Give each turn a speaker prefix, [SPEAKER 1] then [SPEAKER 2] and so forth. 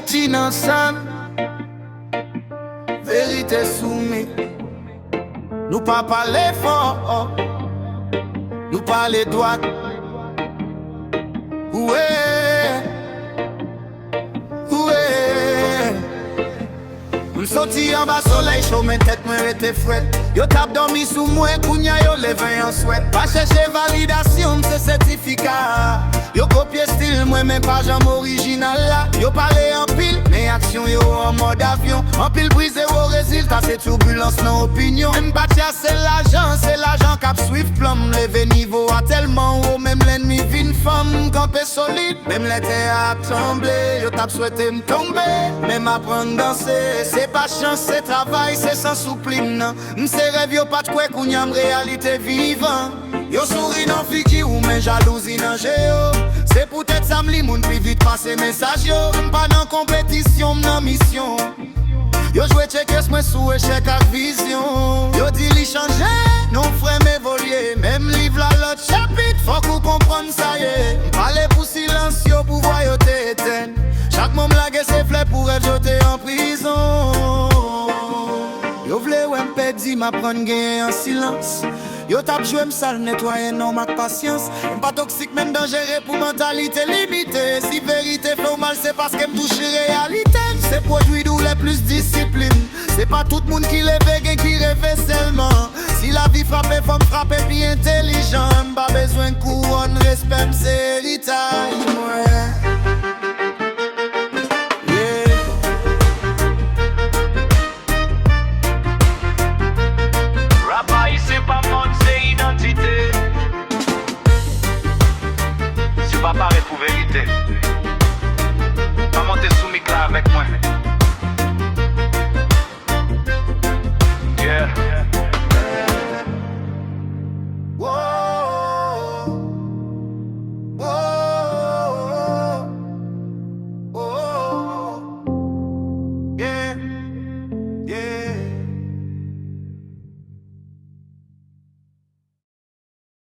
[SPEAKER 1] Haïti ensemble, vérité soumise. Nous pas parler fort, nous parler droit. Ouais, ouais. M'sorti en bas soleil chaud, mais tête moi était fouette. Yo tap dormi sous moi, kounya yo levé en souhait. Pas chercher validation, c'est certificat. Yo copié style, moi même pas jambe original là. Yo parlé en pile, mais action yo en mode avion. En pile brisé au résultat, c'est turbulence non opinion. M'batia c'est l'agent cap swift plomb. Levé niveau à tellement haut, même l'ennemi vine femme. Campé solide, même l'été a tremblé. Yo tap souhaité m'tomber, même apprendre danser. C'est pas chance, c'est travail, c'est sans soupline. M'se rêve yo pas de quoi qu'on y a réalité vivant. Yo souris dans fiki ou men jalousie dans géo. C'est peut-être ça m'li moun plus vite passer message yo. M'pas dans compétition, m'nan mission. Yo joué checkers moi sous échec ak vision. Yo dit li changer, non frère m'évoluer. Même livre la l'autre chapitre, faut qu'on comprenne ça y est. M'parler pour silence yo pour voir yo t'éteindre. Chaque moment la guerre c'est fleur pour être jeté en prison. Yo vle ou m'pedi m'apprendre gagner en silence. Yo tap joué m'sale nettoyer non ma patience. M'pas toxique même dangereux pour mentalité limitée. Si vérité fait mal c'est parce que m'touche réalité. C'est produit d'où les plus discipline. C'est pas tout le monde qui lève et qui rêve seulement. Si la vie frappe, faut me frapper puis intelligent. M'pas besoin de couronne, respect m'sait héritage.
[SPEAKER 2] Pas pareil pour vérité. Pas monter sous Mikla avec moi.